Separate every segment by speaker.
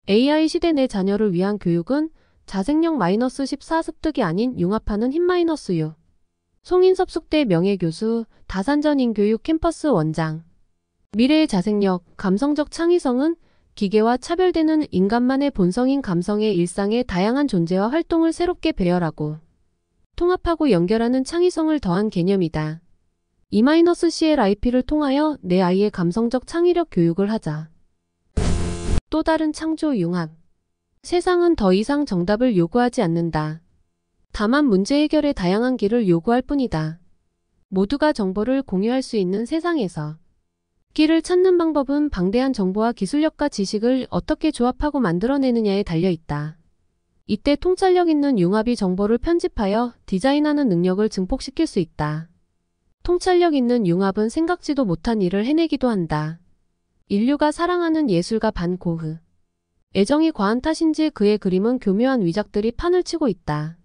Speaker 1: AI 시대 내 자녀를 위한 교육은 자생력 -14 습득이 아닌 융합하는 힘 -6. 송인섭 숙대 명예교수, 다산전 인교육 캠퍼스 원장. 미래의 자생력, 감성적 창의성은 기계와 차별되는 인간만의 본성인 감성의 일상의 다양한 존재와 활동을 새롭게 배열하고 통합하고 연결하는 창의성을 더한 개념이다. E-CLIP를 통하여 내 아이의 감성적 창의력 교육을 하자. 또 다른 창조 융합. 세상은 더 이상 정답을 요구하지 않는다. 다만 문제 해결의 다양한 길을 요구할 뿐이다. 모두가 정보를 공유할 수 있는 세상에서 길을 찾는 방법은 방대한 정보와 기술력과 지식을 어떻게 조합하고 만들어내느냐에 달려있다. 이때 통찰력 있는 융합이 정보를 편집하여 디자인하는 능력을 증폭시킬 수 있다. 통찰력 있는 융합은 생각지도 못한 일을 해내기도 한다. 인류가 사랑하는 예술가 반 고흐. 애정이 과한 탓인지 그의 그림은 교묘한 위작들이 판을 치고 있다.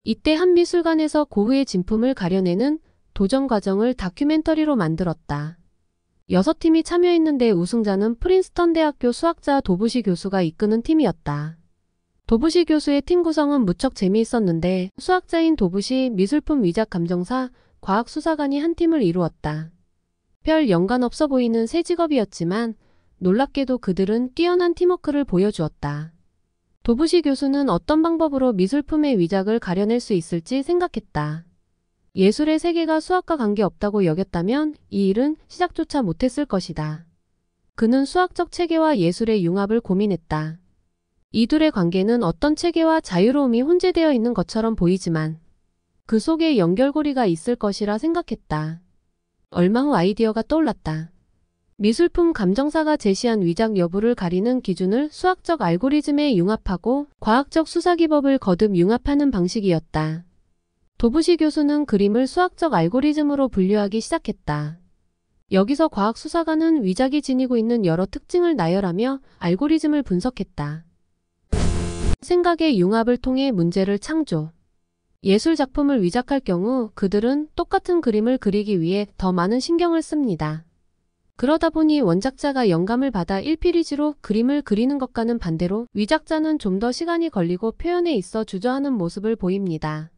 Speaker 1: 이때 한 미술관에서 고흐의 진품을 가려내는 도전 과정을 다큐멘터리로 만들었다. 6팀이 참여했는데 우승자는 프린스턴 대학교 수학자 도부시 교수가 이끄는 팀이었다. 도부시 교수의 팀 구성은 무척 재미있었는데 수학자인 도부시, 미술품 위작 감정사, 과학수사관이 한 팀을 이루었다. 별 연관 없어 보이는 새 직업이었지만 놀랍게도 그들은 뛰어난 팀워크를 보여주었다. 도부시 교수는 어떤 방법으로 미술품의 위작을 가려낼 수 있을지 생각했다. 예술의 세계가 수학과 관계없다고 여겼다면 이 일은 시작조차 못했을 것이다. 그는 수학적 체계와 예술의 융합을 고민했다. 이 둘의 관계는 어떤 체계와 자유로움이 혼재되어 있는 것처럼 보이지만 그 속에 연결고리가 있을 것이라 생각했다. 얼마 후 아이디어가 떠올랐다. 미술품 감정사가 제시한 위작 여부를 가리는 기준을 수학적 알고리즘에 융합하고 과학적 수사 기법을 거듭 융합하는 방식이었다. 도부시 교수는 그림을 수학적 알고리즘으로 분류하기 시작했다. 여기서 과학수사관은 위작이 지니고 있는 여러 특징을 나열하며 알고리즘을 분석했다. 생각의 융합을 통해 문제를 창조. 예술 작품을 위작할 경우 그들은 똑같은 그림을 그리기 위해 더 많은 신경을 씁니다. 그러다 보니 원작자가 영감을 받아 1피리지로 그림을 그리는 것과는 반대로 위작자는 좀 더 시간이 걸리고 표현에 있어 주저하는 모습을 보입니다.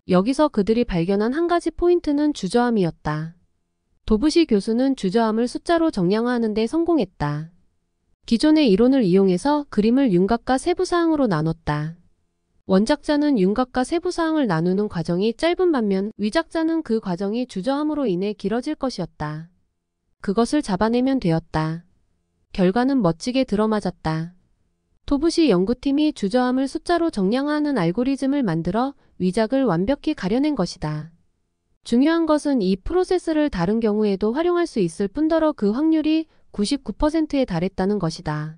Speaker 1: 여기서 그들이 발견한 한 가지 포인트는 주저함이었다. 도부시 교수는 주저함을 숫자로 정량화하는 데 성공했다. 기존의 이론을 이용해서 그림을 윤곽과 세부사항으로 나눴다. 원작자는 윤곽과 세부사항을 나누는 과정이 짧은 반면 위작자는 그 과정이 주저함으로 인해 길어질 것이었다. 그것을 잡아내면 되었다. 결과는 멋지게 들어맞았다. 도부시 연구팀이 주저함을 숫자로 정량화하는 알고리즘을 만들어 위작을 완벽히 가려낸 것이다. 중요한 것은 이 프로세스를 다른 경우에도 활용할 수 있을 뿐더러 그 확률이 99%에 달했다는 것이다.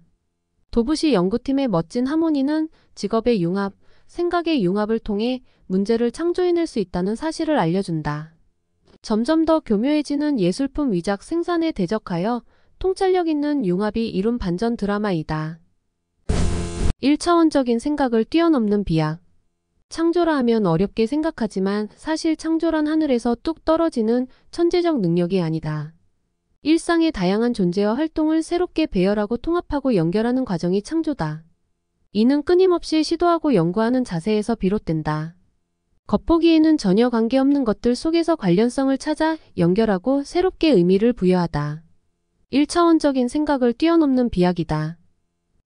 Speaker 1: 도부시 연구팀의 멋진 하모니는 직업의 융합, 생각의 융합을 통해 문제를 창조해낼 수 있다는 사실을 알려준다. 점점 더 교묘해지는 예술품 위작 생산에 대적하여 통찰력 있는 융합이 이룬 반전 드라마이다. 1차원적인 생각을 뛰어넘는 비약. 창조라 하면 어렵게 생각하지만 사실 창조란 하늘에서 뚝 떨어지는 천재적 능력이 아니다. 일상의 다양한 존재와 활동을 새롭게 배열하고 통합하고 연결하는 과정이 창조다. 이는 끊임없이 시도하고 연구하는 자세에서 비롯된다. 겉보기에는 전혀 관계없는 것들 속에서 관련성을 찾아 연결하고 새롭게 의미를 부여하다. 1차원적인 생각을 뛰어넘는 비약이다.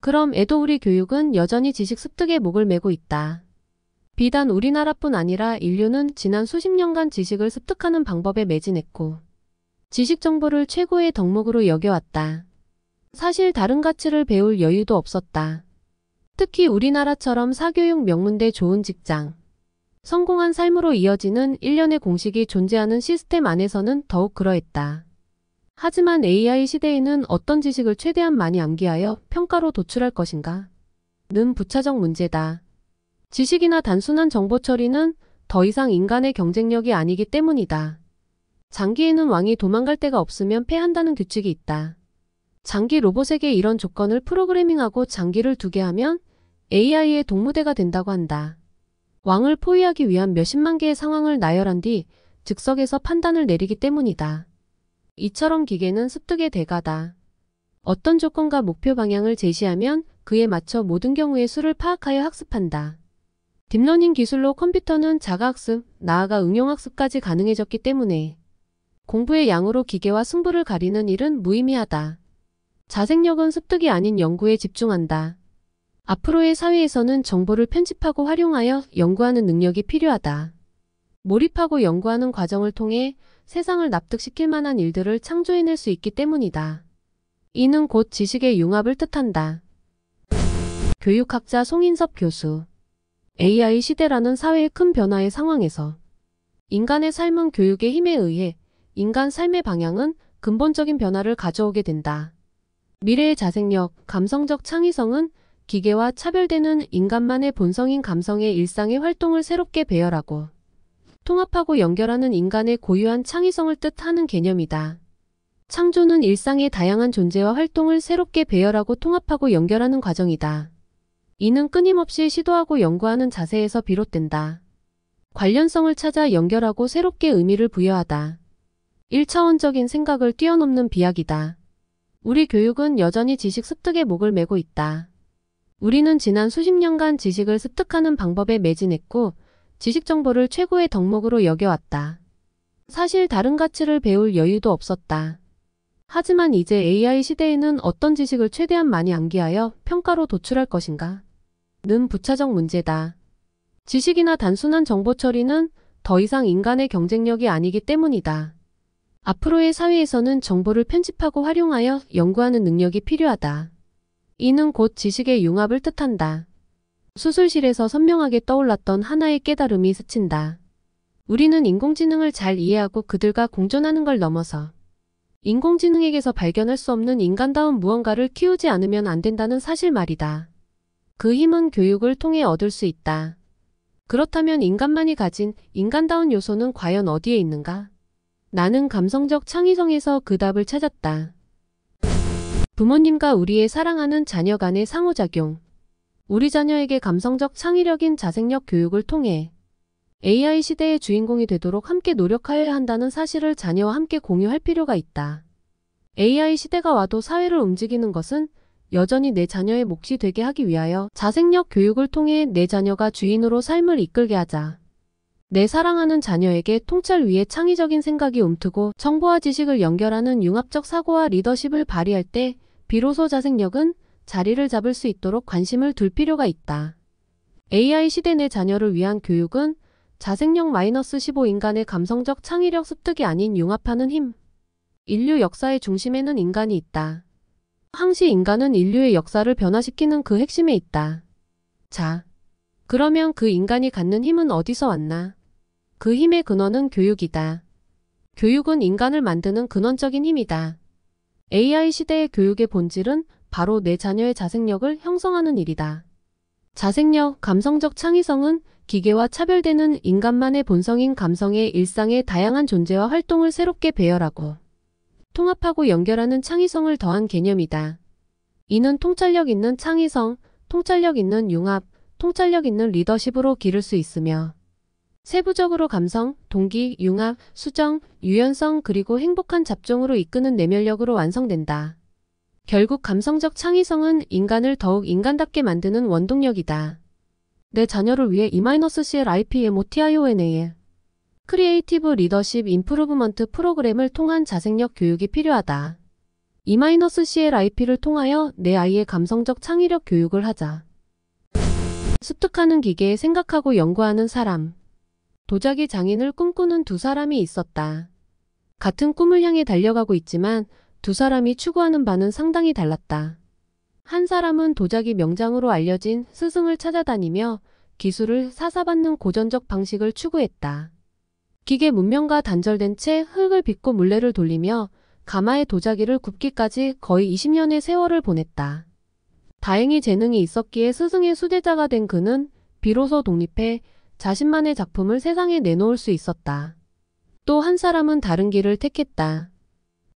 Speaker 1: 그럼 애도 우리 교육은 여전히 지식 습득에 목을 매고 있다. 비단 우리나라뿐 아니라 인류는 지난 수십 년간 지식을 습득하는 방법에 매진했고 지식 정보를 최고의 덕목으로 여겨왔다. 사실 다른 가치를 배울 여유도 없었다. 특히 우리나라처럼 사교육 명문대 좋은 직장, 성공한 삶으로 이어지는 일련의 공식이 존재하는 시스템 안에서는 더욱 그러했다. 하지만 AI 시대에는 어떤 지식을 최대한 많이 암기하여 평가로 도출할 것인가? 는 부차적 문제다. 지식이나 단순한 정보 처리는 더 이상 인간의 경쟁력이 아니기 때문이다. 장기에는 왕이 도망갈 데가 없으면 패한다는 규칙이 있다. 장기 로봇에게 이런 조건을 프로그래밍하고 장기를 두게 하면 AI의 동무대가 된다고 한다. 왕을 포위하기 위한 몇십만 개의 상황을 나열한 뒤 즉석에서 판단을 내리기 때문이다. 이처럼 기계는 습득의 대가다. 어떤 조건과 목표 방향을 제시하면 그에 맞춰 모든 경우의 수를 파악하여 학습한다. 딥러닝 기술로 컴퓨터는 자가학습, 나아가 응용학습까지 가능해졌기 때문에 공부의 양으로 기계와 승부를 가리는 일은 무의미하다. 자생력은 습득이 아닌 연구에 집중한다. 앞으로의 사회에서는 정보를 편집하고 활용하여 연구하는 능력이 필요하다. 몰입하고 연구하는 과정을 통해 세상을 납득시킬 만한 일들을 창조해낼 수 있기 때문이다. 이는 곧 지식의 융합을 뜻한다. 교육학자 송인섭 교수. AI 시대라는 사회의 큰 변화의 상황에서 인간의 삶은 교육의 힘에 의해 인간 삶의 방향은 근본적인 변화를 가져오게 된다. 미래의 자생력, 감성적 창의성은 기계와 차별되는 인간만의 본성인 감성의 일상의 활동을 새롭게 배열하고 통합하고 연결하는 인간의 고유한 창의성을 뜻하는 개념이다. 창조는 일상의 다양한 존재와 활동을 새롭게 배열하고 통합하고 연결하는 과정이다. 이는 끊임없이 시도하고 연구하는 자세에서 비롯된다. 관련성을 찾아 연결하고 새롭게 의미를 부여하다. 1차원적인 생각을 뛰어넘는 비약이다. 우리 교육은 여전히 지식 습득에 목을 매고 있다. 우리는 지난 수십 년간 지식을 습득하는 방법에 매진했고 지식 정보를 최고의 덕목으로 여겨왔다. 사실 다른 가치를 배울 여유도 없었다. 하지만 이제 AI 시대에는 어떤 지식을 최대한 많이 암기하여 평가로 도출할 것인가? 는 부차적 문제다. 지식이나 단순한 정보 처리는 더 이상 인간의 경쟁력이 아니기 때문이다. 앞으로의 사회에서는 정보를 편집하고 활용하여 연구하는 능력이 필요하다. 이는 곧 지식의 융합을 뜻한다. 수술실에서 선명하게 떠올랐던 하나의 깨달음이 스친다. 우리는 인공지능을 잘 이해하고 그들과 공존하는 걸 넘어서 인공지능에게서 발견할 수 없는 인간다운 무언가를 키우지 않으면 안 된다는 사실 말이다. 그 힘은 교육을 통해 얻을 수 있다. 그렇다면 인간만이 가진 인간다운 요소는 과연 어디에 있는가? 나는 감성적 창의성에서 그 답을 찾았다. 부모님과 우리의 사랑하는 자녀 간의 상호작용. 우리 자녀에게 감성적 창의력인 자생력 교육을 통해 AI 시대의 주인공이 되도록 함께 노력하여야 한다는 사실을 자녀와 함께 공유할 필요가 있다. AI 시대가 와도 사회를 움직이는 것은 여전히 내 자녀의 몫이 되게 하기 위하여 자생력 교육을 통해 내 자녀가 주인으로 삶을 이끌게 하자. 내 사랑하는 자녀에게 통찰 위에 창의적인 생각이 움트고 정보와 지식을 연결하는 융합적 사고와 리더십을 발휘할 때 비로소 자생력은 자리를 잡을 수 있도록 관심을 둘 필요가 있다. AI 시대 내 자녀를 위한 교육은 자생력 -15 인간의 감성적 창의력 습득이 아닌 융합하는 힘. 인류 역사의 중심에는 인간이 있다. 항시 인간은 인류의 역사를 변화시키는 그 핵심에 있다. 자, 그러면 그 인간이 갖는 힘은 어디서 왔나? 그 힘의 근원은 교육이다. 교육은 인간을 만드는 근원적인 힘이다. AI 시대의 교육의 본질은 바로 내 자녀의 자생력을 형성하는 일이다. 자생력, 감성적 창의성은 기계와 차별되는 인간만의 본성인 감성의 일상의 다양한 존재와 활동을 새롭게 배열하고 통합하고 연결하는 창의성을 더한 개념이다. 이는 통찰력 있는 창의성, 통찰력 있는 융합, 통찰력 있는 리더십으로 기를 수 있으며 세부적으로 감성, 동기, 융합, 수정, 유연성 그리고 행복한 잡종으로 이끄는 내면력으로 완성된다. 결국 감성적 창의성은 인간을 더욱 인간답게 만드는 원동력이다. 내 자녀를 위해 E-CLIPMOTIONAL 크리에이티브 리더십 임프루브먼트 프로그램을 통한 자생력 교육이 필요하다. E-CLIP를 통하여 내 아이의 감성적 창의력 교육을 하자. 습득하는 기계에 생각하고 연구하는 사람. 도자기 장인을 꿈꾸는 두 사람이 있었다. 같은 꿈을 향해 달려가고 있지만 두 사람이 추구하는 바는 상당히 달랐다. 한 사람은 도자기 명장으로 알려진 스승을 찾아다니며 기술을 사사받는 고전적 방식을 추구했다. 기계 문명과 단절된 채 흙을 빚고 물레를 돌리며 가마에 도자기를 굽기까지 거의 20년의 세월을 보냈다. 다행히 재능이 있었기에 스승의 수제자가 된 그는 비로소 독립해 자신만의 작품을 세상에 내놓을 수 있었다. 또 한 사람은 다른 길을 택했다.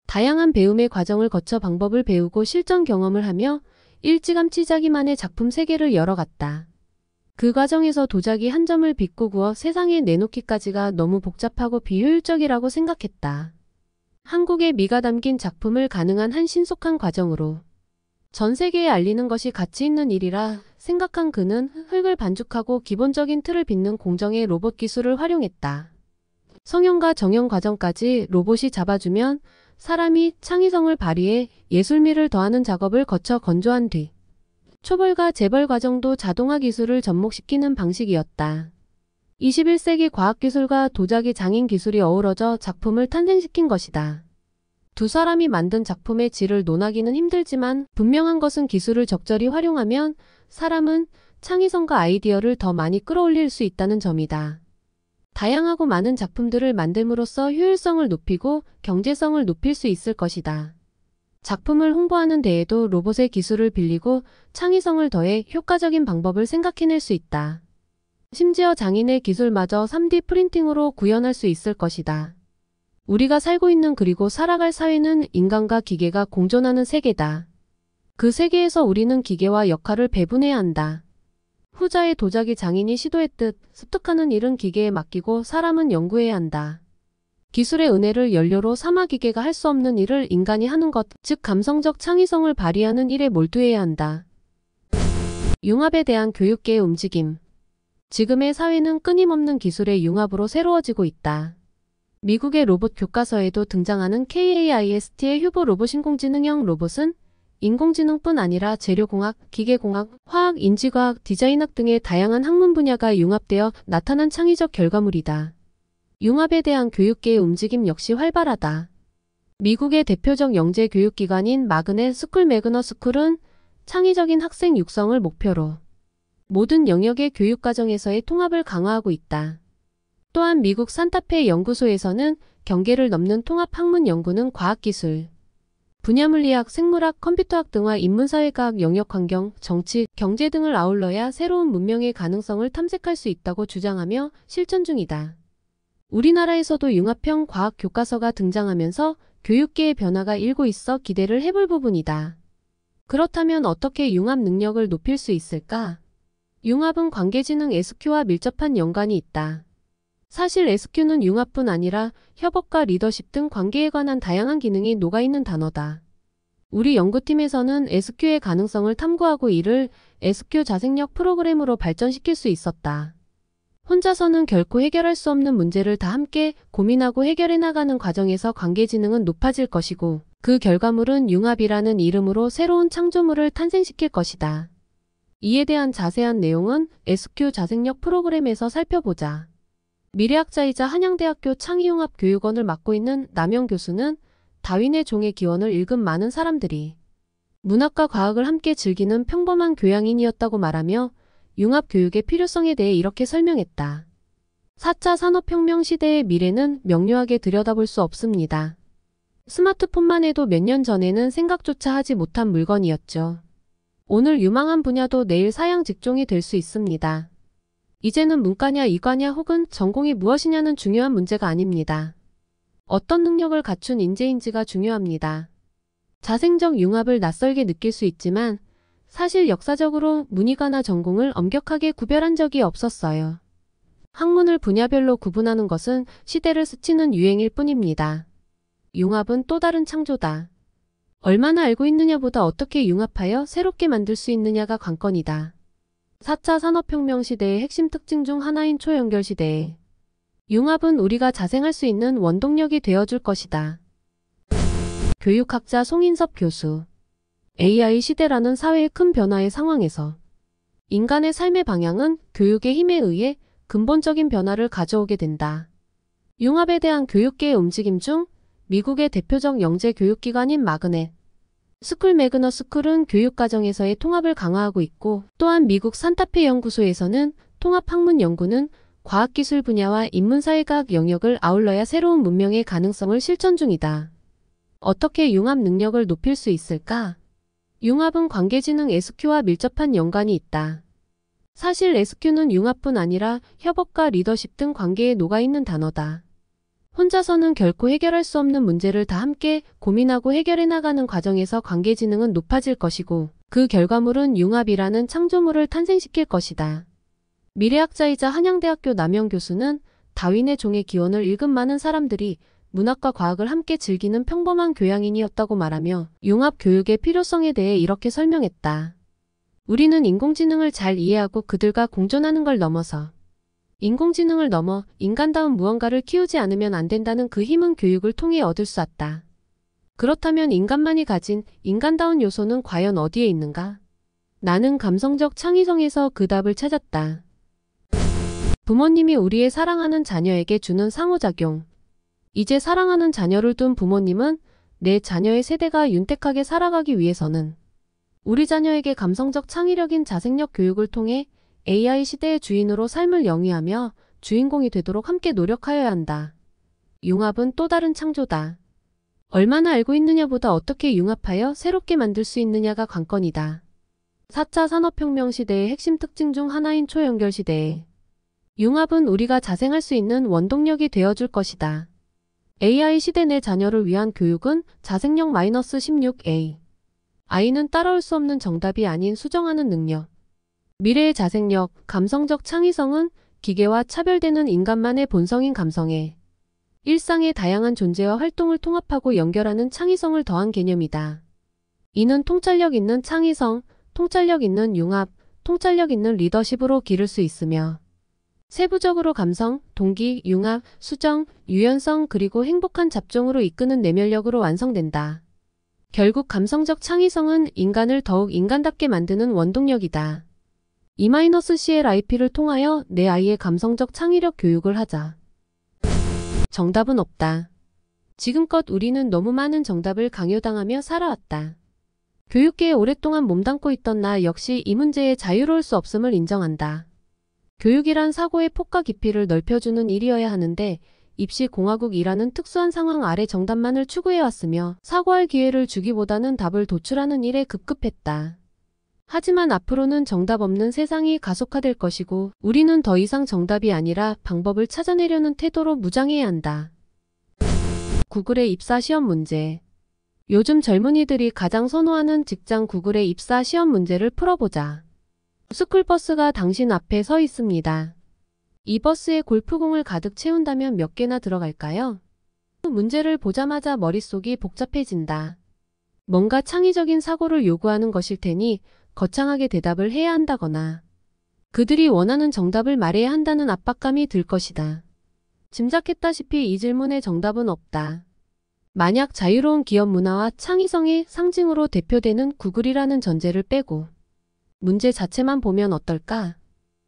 Speaker 1: 다양한 배움의 과정을 거쳐 방법을 배우고 실전 경험을 하며 일찌감치 자기만의 작품 세계를 열어갔다. 그 과정에서 도자기 한 점을 빚고 구워 세상에 내놓기까지가 너무 복잡하고 비효율적이라고 생각했다. 한국의 미가 담긴 작품을 가능한 한 신속한 과정으로 전 세계에 알리는 것이 가치 있는 일이라 생각한 그는 흙을 반죽하고 기본적인 틀을 빚는 공정의 로봇 기술을 활용했다. 성형과 정형 과정까지 로봇이 잡아주면 사람이 창의성을 발휘해 예술미를 더하는 작업을 거쳐 건조한 뒤 초벌과 재벌 과정도 자동화 기술을 접목시키는 방식이었다. 21세기 과학기술과 도자기 장인 기술이 어우러져 작품을 탄생시킨 것이다. 두 사람이 만든 작품의 질을 논하기는 힘들지만 분명한 것은 기술을 적절히 활용하면 사람은 창의성과 아이디어를 더 많이 끌어올릴 수 있다는 점이다. 다양하고 많은 작품들을 만듦으로써 효율성을 높이고 경제성을 높일 수 있을 것이다. 작품을 홍보하는 데에도 로봇의 기술을 빌리고 창의성을 더해 효과적인 방법을 생각해낼 수 있다. 심지어 장인의 기술마저 3D 프린팅으로 구현할 수 있을 것이다. 우리가 살고 있는 그리고 살아갈 사회는 인간과 기계가 공존하는 세계다. 그 세계에서 우리는 기계와 역할을 배분해야 한다. 후자의 도자기 장인이 시도했듯 습득하는 일은 기계에 맡기고 사람은 연구해야 한다. 기술의 은혜를 연료로 삼아 기계가 할 수 없는 일을 인간이 하는 것, 즉 감성적 창의성을 발휘하는 일에 몰두해야 한다. 융합에 대한 교육계의 움직임. 지금의 사회는 끊임없는 기술의 융합으로 새로워지고 있다. 미국의 로봇 교과서에도 등장하는 KAIST의 휴보 로봇 인공지능형 로봇은 인공지능뿐 아니라 재료공학, 기계공학, 화학, 인지과학, 디자인학 등의 다양한 학문 분야가 융합되어 나타난 창의적 결과물이다. 융합에 대한 교육계의 움직임 역시 활발하다. 미국의 대표적 영재 교육기관인 마그넷 스쿨 매그너 스쿨은 창의적인 학생 육성을 목표로 모든 영역의 교육과정에서의 통합을 강화하고 있다. 또한 미국 산타페 연구소에서는 경계를 넘는 통합 학문 연구는 과학기술, 분야물리학, 생물학, 컴퓨터학 등과 인문사회과학 영역 환경, 정치, 경제 등을 아울러야 새로운 문명의 가능성을 탐색할 수 있다고 주장하며 실천 중이다. 우리나라에서도 융합형 과학 교과서가 등장하면서 교육계의 변화가 일고 있어 기대를 해볼 부분이다. 그렇다면 어떻게 융합 능력을 높일 수 있을까? 융합은 관계지능 SQ와 밀접한 연관이 있다. 사실 SQ는 융합뿐 아니라 협업과 리더십 등 관계에 관한 다양한 기능이 녹아있는 단어다. 우리 연구팀에서는 SQ의 가능성을 탐구하고 이를 SQ 자생력 프로그램으로 발전시킬 수 있었다. 혼자서는 결코 해결할 수 없는 문제를 다 함께 고민하고 해결해 나가는 과정에서 관계지능은 높아질 것이고 그 결과물은 융합이라는 이름으로 새로운 창조물을 탄생시킬 것이다. 이에 대한 자세한 내용은 SQ 자생력 프로그램에서 살펴보자. 미래학자이자 한양대학교 창의융합교육원을 맡고 있는 남영 교수는 다윈의 종의 기원을 읽은 많은 사람들이 문학과 과학을 함께 즐기는 평범한 교양인이었다고 말하며 융합교육의 필요성에 대해 이렇게 설명했다. 4차 산업혁명 시대의 미래는 명료하게 들여다볼 수 없습니다. 스마트폰만 해도 몇 년 전에는 생각조차 하지 못한 물건이었죠. 오늘 유망한 분야도 내일 사양 직종이 될 수 있습니다. 이제는 문과냐 이과냐 혹은 전공이 무엇이냐는 중요한 문제가 아닙니다. 어떤 능력을 갖춘 인재인지가 중요합니다. 자생적 융합을 낯설게 느낄 수 있지만 사실 역사적으로 문이과나 전공을 엄격하게 구별한 적이 없었어요. 학문을 분야별로 구분하는 것은 시대를 스치는 유행일 뿐입니다. 융합은 또 다른 창조다. 얼마나 알고 있느냐보다 어떻게 융합하여 새롭게 만들 수 있느냐가 관건이다. 4차 산업혁명 시대의 핵심 특징 중 하나인 초연결 시대에 융합은 우리가 자생할 수 있는 원동력이 되어줄 것이다. 교육학자 송인섭 교수. AI 시대라는 사회의 큰 변화의 상황에서 인간의 삶의 방향은 교육의 힘에 의해 근본적인 변화를 가져오게 된다. 융합에 대한 교육계의 움직임 중 미국의 대표적 영재 교육기관인 마그넷 스쿨 매그너 스쿨은 교육과정에서의 통합을 강화하고 있고 또한 미국 산타페 연구소에서는 통합학문 연구는 과학기술 분야와 인문사회과학 영역을 아울러야 새로운 문명의 가능성을 실천 중이다. 어떻게 융합 능력을 높일 수 있을까? 융합은 관계지능 SQ와 밀접한 연관이 있다. 사실 SQ는 융합뿐 아니라 협업과 리더십 등 관계에 녹아있는 단어다. 혼자서는 결코 해결할 수 없는 문제를 다 함께 고민하고 해결해 나가는 과정에서 관계지능은 높아질 것이고 그 결과물은 융합이라는 창조물을 탄생시킬 것이다. 미래학자이자 한양대학교 남영 교수는 다윈의 종의 기원을 읽은 많은 사람들이 문학과 과학을 함께 즐기는 평범한 교양인이었다고 말하며 융합 교육의 필요성에 대해 이렇게 설명했다. 우리는 인공지능을 잘 이해하고 그들과 공존하는 걸 넘어서 인공지능을 넘어 인간다운 무언가를 키우지 않으면 안 된다는 그 힘은 교육을 통해 얻을 수 있다. 그렇다면 인간만이 가진 인간다운 요소는 과연 어디에 있는가? 나는 감성적 창의성에서 그 답을 찾았다. 부모님이 우리의 사랑하는 자녀에게 주는 상호작용. 이제 사랑하는 자녀를 둔 부모님은 내 자녀의 세대가 윤택하게 살아가기 위해서는 우리 자녀에게 감성적 창의력인 자생력 교육을 통해 AI 시대의 주인으로 삶을 영위하며 주인공이 되도록 함께 노력하여야 한다. 융합은 또 다른 창조다. 얼마나 알고 있느냐보다 어떻게 융합하여 새롭게 만들 수 있느냐가 관건이다. 4차 산업혁명 시대의 핵심 특징 중 하나인 초연결 시대에 융합은 우리가 자생할 수 있는 원동력이 되어줄 것이다. AI 시대 내 자녀를 위한 교육은 자생력 -16A. 아이는 따라올 수 없는 정답이 아닌 수정하는 능력. 미래의 자생력, 감성적 창의성은 기계와 차별되는 인간만의 본성인 감성에 일상의 다양한 존재와 활동을 통합하고 연결하는 창의성을 더한 개념이다. 이는 통찰력 있는 창의성, 통찰력 있는 융합, 통찰력 있는 리더십으로 기를 수 있으며 세부적으로 감성, 동기, 융합, 수정, 유연성 그리고 행복한 잡종으로 이끄는 내면력으로 완성된다. 결국 감성적 창의성은 인간을 더욱 인간답게 만드는 원동력이다. E-CLIP를 통하여 내 아이의 감성적 창의력 교육을 하자. 정답은 없다. 지금껏 우리는 너무 많은 정답을 강요당하며 살아왔다. 교육계에 오랫동안 몸담고 있던 나 역시 이 문제에 자유로울 수 없음을 인정한다. 교육이란 사고의 폭과 깊이를 넓혀주는 일이어야 하는데 입시 공화국이라는 특수한 상황 아래 정답만을 추구해왔으며 사고할 기회를 주기보다는 답을 도출하는 일에 급급했다. 하지만 앞으로는 정답 없는 세상이 가속화될 것이고 우리는 더 이상 정답이 아니라 방법을 찾아내려는 태도로 무장해야 한다. 구글의 입사 시험 문제. 요즘 젊은이들이 가장 선호하는 직장 구글의 입사 시험 문제를 풀어보자. 스쿨버스가 당신 앞에 서 있습니다. 이 버스에 골프공을 가득 채운다면 몇 개나 들어갈까요? 문제를 보자마자 머릿속이 복잡해진다. 뭔가 창의적인 사고를 요구하는 것일 테니 거창하게 대답을 해야 한다거나 그들이 원하는 정답을 말해야 한다는 압박감이 들 것이다. 짐작했다시피 이 질문의 정답은 없다. 만약 자유로운 기업 문화와 창의성의 상징으로 대표되는 구글이라는 전제를 빼고 문제 자체만 보면 어떨까?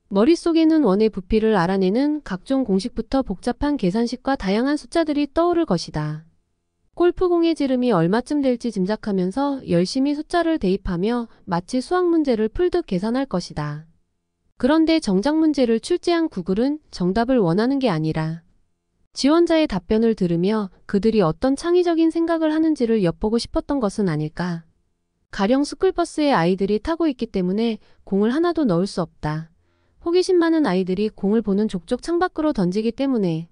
Speaker 1: 머릿속에는 원의 부피를 알아내는 각종 공식부터 복잡한 계산식과 다양한 숫자들이 떠오를 것이다. 골프공의 지름이 얼마쯤 될지 짐작하면서 열심히 숫자를 대입하며 마치 수학 문제를 풀듯 계산할 것이다. 그런데 정작 문제를 출제한 구글은 정답을 원하는 게 아니라 지원자의 답변을 들으며 그들이 어떤 창의적인 생각을 하는지를 엿보고 싶었던 것은 아닐까. 가령 스쿨버스에 아이들이 타고 있기 때문에 공을 하나도 넣을 수 없다. 호기심 많은 아이들이 공을 보는 족족 창밖으로 던지기 때문에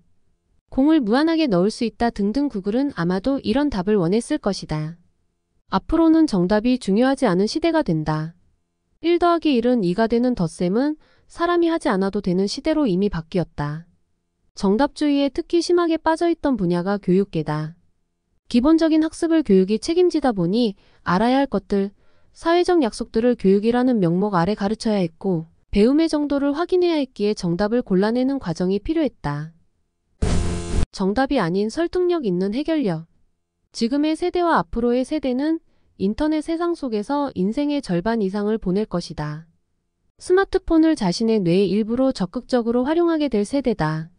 Speaker 1: 공을 무한하게 넣을 수 있다 등등 구글은 아마도 이런 답을 원했을 것이다. 앞으로는 정답이 중요하지 않은 시대가 된다. 1 더하기 1은 2가 되는 덧셈은 사람이 하지 않아도 되는 시대로 이미 바뀌었다. 정답주의에 특히 심하게 빠져있던 분야가 교육계다. 기본적인 학습을 교육이 책임지다 보니 알아야 할 것들, 사회적 약속들을 교육이라는 명목 아래 가르쳐야 했고 배움의 정도를 확인해야 했기에 정답을 골라내는 과정이 필요했다. 정답이 아닌 설득력 있는 해결력. 지금의 세대와 앞으로의 세대는 인터넷 세상 속에서 인생의 절반 이상을 보낼 것이다. 스마트폰을 자신의 뇌의 일부로 적극적으로 활용하게 될 세대다.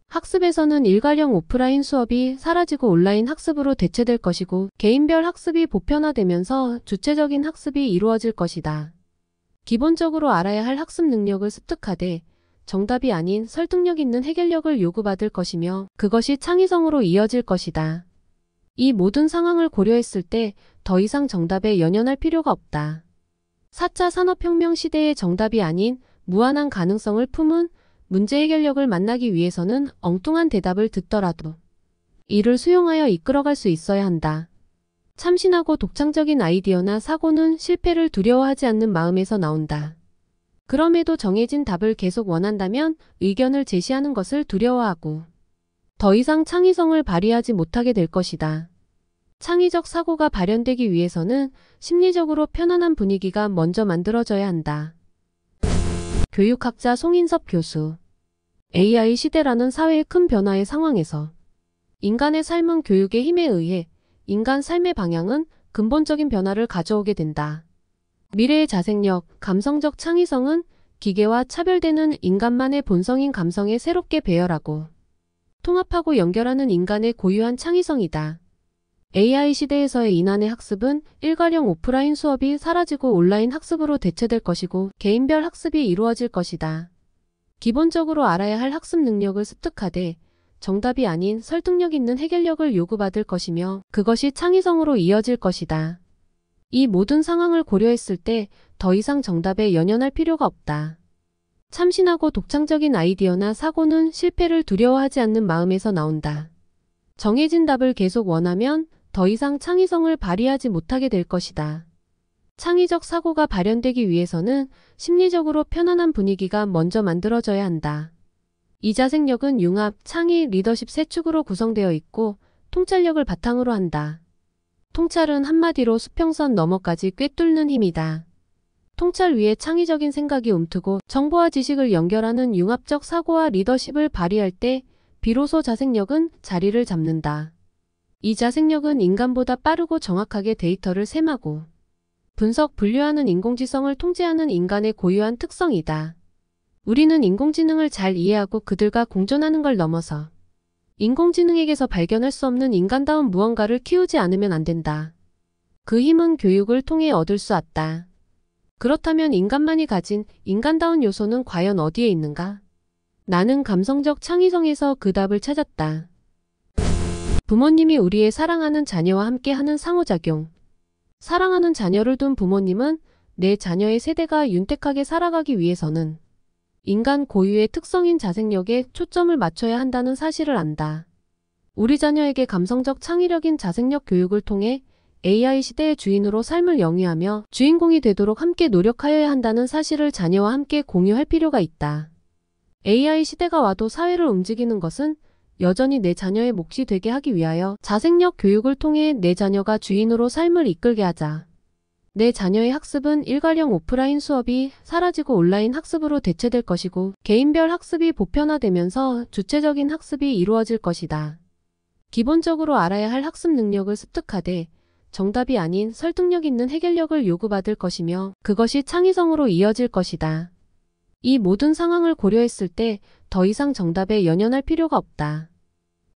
Speaker 1: 학습에서는 일괄형 오프라인 수업이 사라지고 온라인 학습으로 대체될 것이고 개인별 학습이 보편화되면서 주체적인 학습이 이루어질 것이다. 기본적으로 알아야 할 학습 능력을 습득하되 정답이 아닌 설득력 있는 해결력을 요구받을 것이며 그것이 창의성으로 이어질 것이다. 이 모든 상황을 고려했을 때 더 이상 정답에 연연할 필요가 없다. 4차 산업혁명 시대의 정답이 아닌 무한한 가능성을 품은 문제 해결력을 만나기 위해서는 엉뚱한 대답을 듣더라도 이를 수용하여 이끌어갈 수 있어야 한다. 참신하고 독창적인 아이디어나 사고는 실패를 두려워하지 않는 마음에서 나온다. 그럼에도 정해진 답을 계속 원한다면 의견을 제시하는 것을 두려워하고 더 이상 창의성을 발휘하지 못하게 될 것이다. 창의적 사고가 발현되기 위해서는 심리적으로 편안한 분위기가 먼저 만들어져야 한다. 교육학자 송인섭 교수. AI 시대라는 사회의 큰 변화의 상황에서 인간의 삶은 교육의 힘에 의해 인간 삶의 방향은 근본적인 변화를 가져오게 된다. 미래의 자생력, 감성적 창의성은 기계와 차별되는 인간만의 본성인 감성에 새롭게 배열하고 통합하고 연결하는 인간의 고유한 창의성이다. AI 시대에서의 인한의 학습은 일괄형 오프라인 수업이 사라지고 온라인 학습으로 대체될 것이고 개인별 학습이 이루어질 것이다. 기본적으로 알아야 할 학습 능력을 습득하되 정답이 아닌 설득력 있는 해결력을 요구받을 것이며 그것이 창의성으로 이어질 것이다. 이 모든 상황을 고려했을 때 더 이상 정답에 연연할 필요가 없다. 참신하고 독창적인 아이디어나 사고는 실패를 두려워하지 않는 마음에서 나온다. 정해진 답을 계속 원하면 더 이상 창의성을 발휘하지 못하게 될 것이다. 창의적 사고가 발현되기 위해서는 심리적으로 편안한 분위기가 먼저 만들어져야 한다. 이 자생력은 융합, 창의, 리더십 세 축으로 구성되어 있고 통찰력을 바탕으로 한다. 통찰은 한마디로 수평선 너머까지 꿰뚫는 힘이다. 통찰 위에 창의적인 생각이 움트고 정보와 지식을 연결하는 융합적 사고와 리더십을 발휘할 때 비로소 자생력은 자리를 잡는다. 이 자생력은 인간보다 빠르고 정확하게 데이터를 셈하고 분석, 분류하는 인공지성을 통제하는 인간의 고유한 특성이다. 우리는 인공지능을 잘 이해하고 그들과 공존하는 걸 넘어서 인공지능에게서 발견할 수 없는 인간다운 무언가를 키우지 않으면 안 된다. 그 힘은 교육을 통해 얻을 수 있다. 그렇다면 인간만이 가진 인간다운 요소는 과연 어디에 있는가? 나는 감성적 창의성에서 그 답을 찾았다. 부모님이 우리의 사랑하는 자녀와 함께하는 상호작용. 사랑하는 자녀를 둔 부모님은 내 자녀의 세대가 윤택하게 살아가기 위해서는 인간 고유의 특성인 자생력에 초점을 맞춰야 한다는 사실을 안다. 우리 자녀에게 감성적 창의력인 자생력 교육을 통해 AI 시대의 주인으로 삶을 영위하며 주인공이 되도록 함께 노력하여야 한다는 사실을 자녀와 함께 공유할 필요가 있다. AI 시대가 와도 사회를 움직이는 것은 여전히 내 자녀의 몫이 되게 하기 위하여 자생력 교육을 통해 내 자녀가 주인으로 삶을 이끌게 하자. 내 자녀의 학습은 일괄형 오프라인 수업이 사라지고 온라인 학습으로 대체될 것이고 개인별 학습이 보편화되면서 주체적인 학습이 이루어질 것이다. 기본적으로 알아야 할 학습 능력을 습득하되 정답이 아닌 설득력 있는 해결력을 요구받을 것이며 그것이 창의성으로 이어질 것이다. 이 모든 상황을 고려했을 때 더 이상 정답에 연연할 필요가 없다.